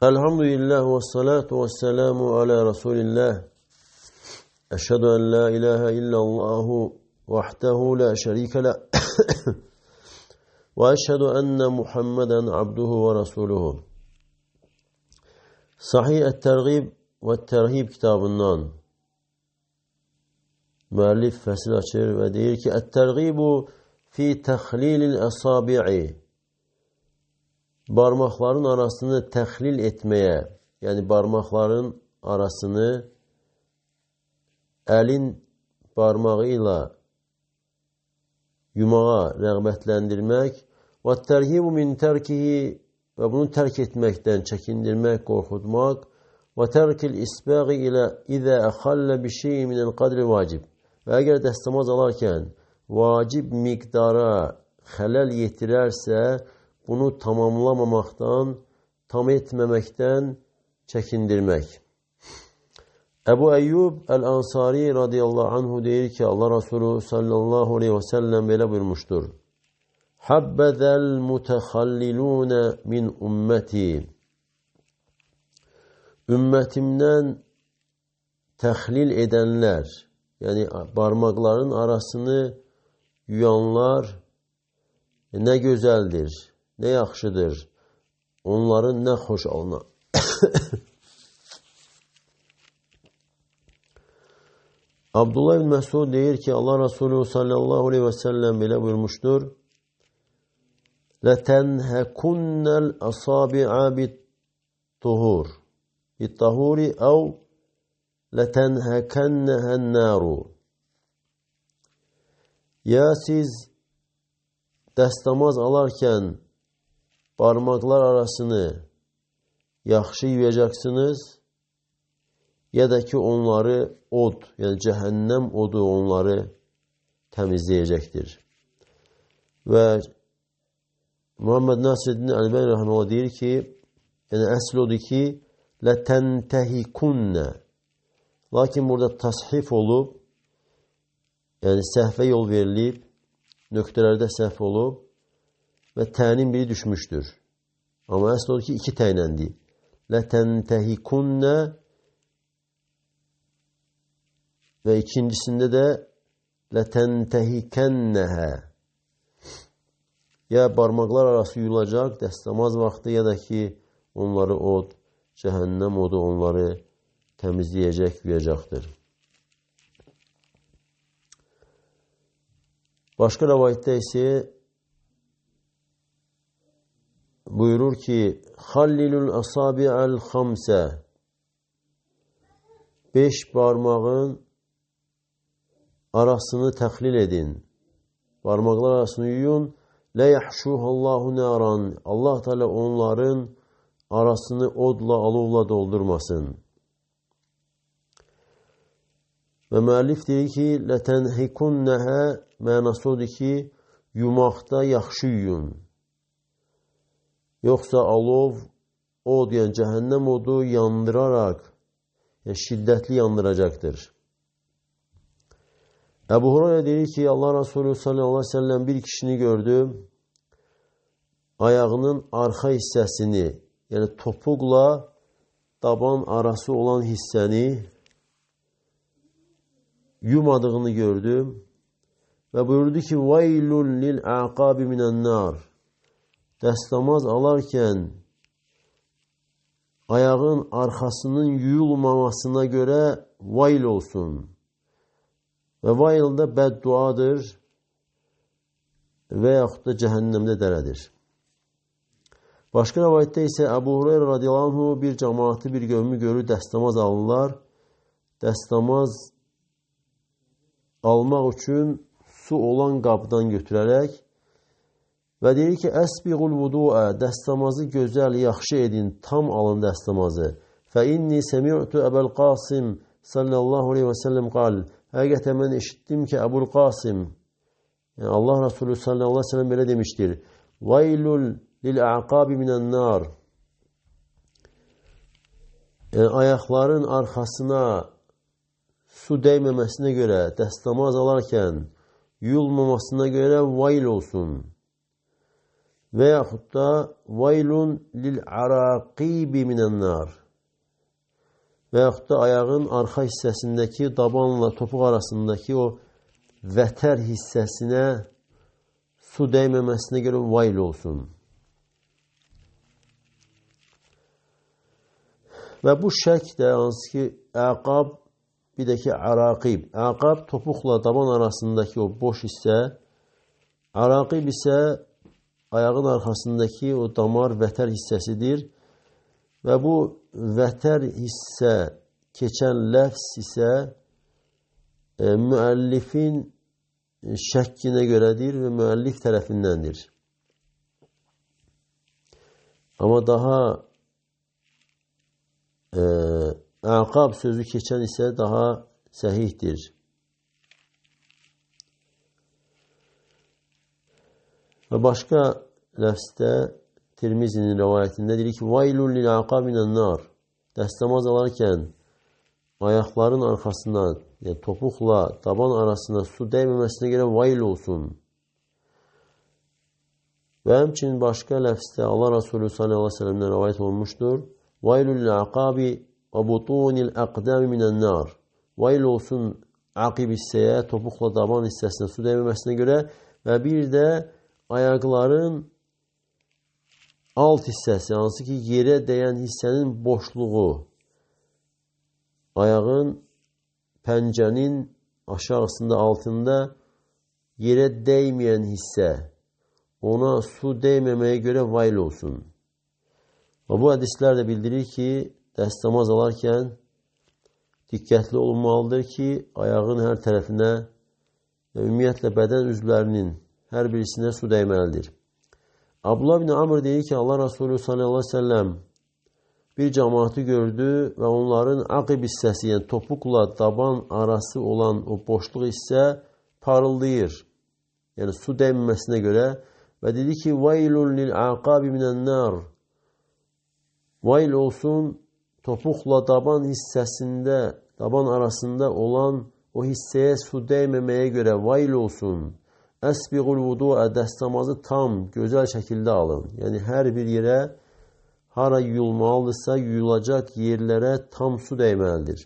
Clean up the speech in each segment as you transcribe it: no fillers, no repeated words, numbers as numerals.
Elhamdülillah ve salatu ve selamu ala Resulillah. Eşhedü en la ilahe illallahu vahdehu la şerike la ve eşhedü enne Muhammeden abduhu ve resuluhu. Sahih et-Tergib ve Terhib kitabından müellif fesil açır ve deyir ki et-tergibu fi tehlilil asabi'i, parmakların arasını tehlil etmeye, yani parmakların arasını elin parmağıyla yumağa rağbetlendirmek ve terhibu min terkihi, ve bunu terk etmekten çekindirmek, korkutmak ve terkil isbâgi ile izâ ehalle bi şey'in minel kadri vacib, ve eğer destemaz alarken vacib miktara helal yetirerse bunu tamamlamamaktan, tam etmemekten çekindirmek. Ebu Eyyub el-Ansari radıyallahu anhu deyir ki Allah Resulü sallallahu aleyhi ve sellem böyle buyurmuştur. Habbezel mutehallilune min ümmeti. Ümmetimden tehlil edenler, yani parmakların arasını yuyanlar ne güzeldir, ne yaxşıdır. Onların ne hoş alına. Abdullah bin Mesud deyir ki Allah Resulü sallallahu aleyhi ve sellem bile buyurmuştur. لَتَنْهَكُنَّ الْأَصَابِعَ بِالطُّهُورِ اَوْ لَتَنْهَكَنَّهَا النَّارُ. Ya siz dəstəmaz alarkən parmaklar arasını yaxşı yuyacaqsınız, ya da ki onları od, yani cəhənnəm odu onları təmizləyəcəkdir. Və Muhammed Nasiruddin Əlbani rahmetullah deyir ki, yəni əsl odur ki, لَتَنْتَهِكُنَّ. Lakin burada təshif olub, yəni səhvə yol verilib, nöqtələrdə səhv olub və tənin biri düşmüşdür. Amma əsl odur ki, iki təynəndir. لَتَنْتَهِكُنَّ və ikincisində də لَتَنْتَهِكَنَّهَا. Ya parmaklar arası yuyulacaq dəstəmaz vaxtı, ya da ki onları od, cəhənnəm odu onları təmizləyəcək, yuyacaqdır. Başqa rəvayətdə isə buyurur ki Xallilul asabi'al xamsə, 5 parmağın arasını təhlil edin. Parmaklar arasını yuyun. Lə yəhşuhallahu nəran. Allah Teala onların arasını odla, alovla doldurmasın. Və müəllif deyir ki, lətənhikunnəhə mənası odur ki, yumaqda yaxşı yuyun. Yoxsa alov, od, yəni cəhənnəm odu yandıraraq, yəni şiddətli yandıracaqdır. Əbu Hurayra deyir ki, Allah Resulü sallallahu aleyhi ve sellem bir kişini gördü, ayağının arxa hissəsini, yəni topuqla taban arası olan hissəni yumadığını gördüm və buyurdu ki, وَيْلُلْ لِلْعَقَابِ مِنَ النَّارِ. Dəstəmaz alarkən ayağın arxasının yuyulmamasına görə vayl olsun. Və vayl da bədduadır və yaxud da cəhənnəmdə dərədir. Başqa rəvayətdə isə Əbu Hurayra radiyallahu anh bir cəmaatı, bir qövmü görür, dəstəmaz alırlar. Dəstəmaz almaq üçün su olan qabdan götürərək və deyir ki, əsbiğul vudu'a, dəstəmazı gözəl, yaxşı edin, tam alın dəstəmazı. Fə inni səmi'tu Əbəl Qasim sallallahu aleyhi və səlləm qal. Həqiqətən mən eşitdim ki, Əbul Qasim, yəni Allah Resulü sallallahu aleyhi ve sellem belə demişdir. Vaylul lil-a'qabi minən-nar. Yəni ayaqların arxasına su dəyməməsinə görə, dəstəmaz alarkən yuyulmamasına görə vayl olsun. və yaxud da vaylun lil-araqibi minən-nar və yaxud da ayağın arxa hissəsindəki dabanla topuq arasındakı o vətər hissəsinə su dəyməməsinə görə vayl olsun. Və bu şək də hansı ki, əqab, bir də ki, əraqib. Əqab topuqla daban arasındakı o boş hissə, əraqib isə ayağın arxasındakı o damar vətər hissəsidir. Və bu vətər hissə keçən ləfs isə müəllifin şəkkinə görədir və müəllif tərəfindəndir. Amma daha əqab sözü keçən isə daha səhihdir. Və başqa ləfsdə Tirmizinin rəvayətində deyir ki, vaylun lil-aqab minən-nar. Dəstəmaz alarkən ayaqların arxasına, yəni topuqla taban arasına su dəyməməsinə görə vayl olsun. Və həmçinin başqa ləfsdə Allah Resulü sallallahu aleyhi ve sellem'dən rəvayət olmuşdur. Vaylun lil-aqabi və butunil aqdami minən-nar. Vayl olsun aqib hissəyə, topuqla taban hissəsinə su dəyməməsinə görə və bir də ayaqların alt hissəsi, hansı ki, yerə dəyən hissənin boşluğu, ayağın pəncənin aşağısında, altında yerə dəyməyən hissə, ona su dəyməməyə görə vayl olsun. Və bu hədislər də bildirir ki, dəstəmaz alarkən diqqətli olunmalıdır ki, ayağın hər tərəfinə və ümumiyyətlə bədən üzvlərinin hər birisinə su dəyməlidir. Abdullah bin Amr deyir ki, Allah Resulü sallallahu aleyhi ve sellem bir cəmaatı gördü və onların aqib hissəsi, yəni topuqla daban arası olan o boşluq hissə parıldayır. Yəni su dəyməməsinə görə və dedi ki, vaylun lil-aqabi minən-nar. Vayl olsun topuqla daban hissəsində, daban arasında olan o hissəyə su dəyməməyə görə vayl olsun. Əsbiğul vudu'a, dəstəmazı tam, gözəl şəkildə alın. Yəni hər bir yerə hara yuyulmalıdırsa, yuyulacaq yerlərə tam su dəyməlidir.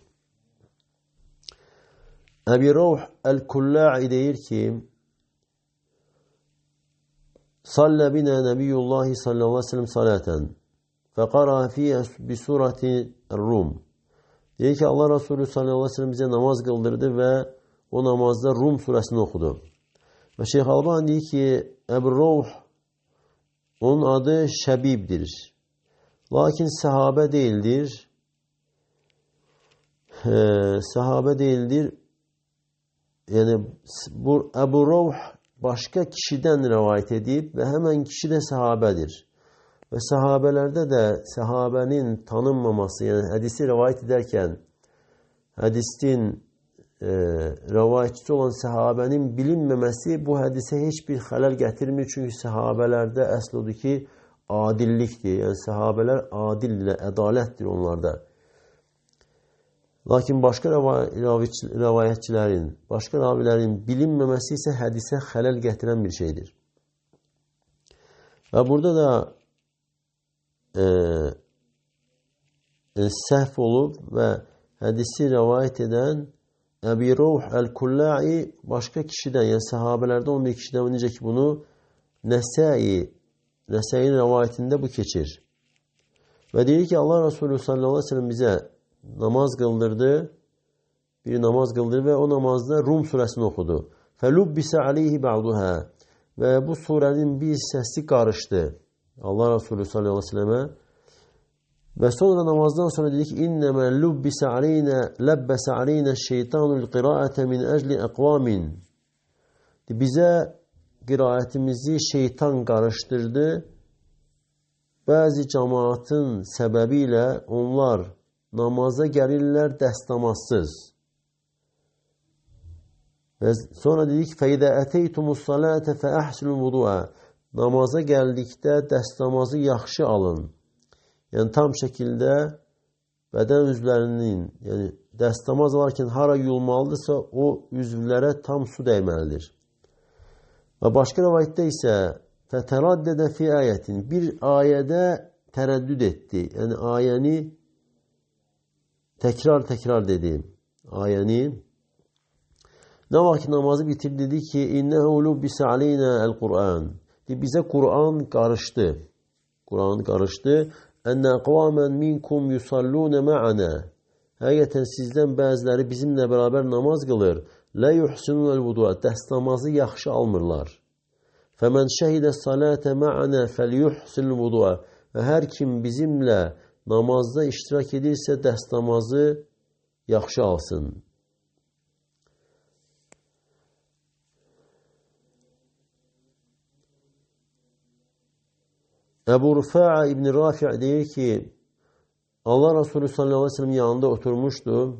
Əbi Ravh Əl-Kulla'i deyir ki, Sallə binə Nəbiyyullahi sallallahu aleyhi ve sellem salətən fəqara fiyyə bisurati Rum. Deyir ki, Allah Resulü sallallahu aleyhi ve sellem bizə namaz qıldırdı və o namazda Rum surəsini oxudu. Və Şeyx Albani deyir ki, Əbi Ravh, onun adı Şəbibdir. Lakin səhabə deyildir. Səhabə deyildir. Yəni, bu Əbu Ravh başqa kişidən rəvayət edib və həmən kişi də səhabədir. Və səhabələrdə də səhabənin tanınmaması, yəni hədisi rəvayət edərkən hədisin rəvayətçisi olan səhabənin bilinməməsi bu hədisə heç bir xələl gətirmir. Çünki səhabələrdə əsl odur ki, adillikdir. Yəni səhabələr adildir, ədalətdir onlarda. Lakin başqa rəvayətçilərin, başqa ravilərin bilinməməsi isə hədisə xələl gətirən bir şeydir. Və burada da səhv olub və hədisi rəvayət edən Əbi Ravh Əl-Kulla'i başqa kişidən, yəni səhabələrdə 11 kişidən, necə ki bunu Nəsə'nin rəvayətində bu keçir. Və deyir ki, Allah Resulü sallallahu aleyhi ve sellem bizə namaz qıldırdı, bir namaz qıldırdı və o namazda Rum surəsini oxudu. Fəlubbisə aleyhi ba'duhə və bu surənin bir hissəsi qarışdı Allah Resulü sallallahu aleyhi ve sellemə. Və sonra namazdan sonra dedi ki, İnnəmə lubbisə aleynə, ləbbəsə aleynə şeytanul qiraətə min əcli əqvamin. Bizə qiraətimizi şeytan qarışdırdı. Bəzi cəmaatın səbəbi ilə onlar namaza gəlirlər dəstəmazsız. Və sonra dedi ki, fəidə əteytumus salətə fəəhsilul vudu'a. Namaza gəldikdə dəstəmazı yaxşı alın. Yəni tam şəkildə bədən üzvlərinin, yəni dəstəmaz alarkən hara yuyulmalıdırsa o üzvlərə tam su dəyməlidir. Və başqa rəvayətdə isə feteraddede fi ayetin. Bir ayede tereddüt etti. Yani ayeni tekrar dedi. Ayeni ne vakit namazı bitir dedi ki innehu lubbise aleyna el-Kur'an. Bize Kur'an karıştı. Kur'an karıştı. Enne ekvamen minkum yusallune ma'ana. Həqiqətən sizdən bəziləri bizimlə bərabər namaz qılır. La yuhsinul vudu'a. Dəst namazı yaxşı almırlar. Fəmən şəhidə salate ma'ana felyuhsinul vudu'a. Və hər kim bizimlə namazda iştirak edirsə dəst namazı yaxşı alsın. Ebu Rıfa'a İbn Rafi' deyir ki Allah Resulü sallallahu aleyhi ve sellem yanında oturmuştu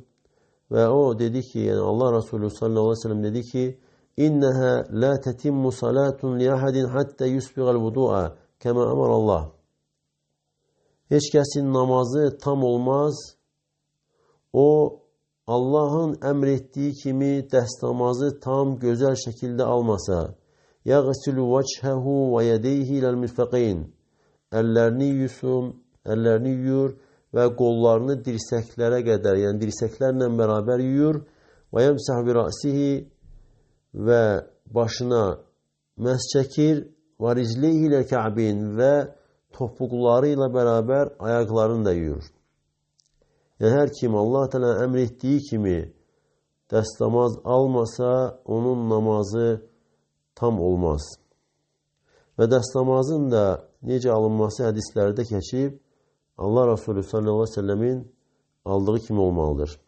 ve o dedi ki yani Allah Resulü sallallahu aleyhi ve sellem dedi ki inneha la tetimmu salatun li ahadin hatta yusbigal vudu'a kema emarallah. Hiç kesin namazı tam olmaz. O Allah'ın emrettiği kimi dest namazı tam güzel şekilde almasa. Yaghsilu vechhehu ve yedeyhi ila'l mirfaqayn. Ellerini yusun, ellerini yuyur ve qollarını dirsəklere qədər, yəni dirsəklərlə beraber yuyur. Və yemsah bi ra'sihi və başına məs çəkir. Və rizlihi ilə kə'bin və topuqları ilə beraber ayaqlarını da yuyur. Yəni hər kim Allah Teala əmr etdiyi kimi dəst namaz almasa, onun namazı tam olmaz. Və dəst namazın da necə alınması hədislərdə keçib, Allah Resulü sallallahu aleyhi ve sellemin aldığı kimi olmalıdır.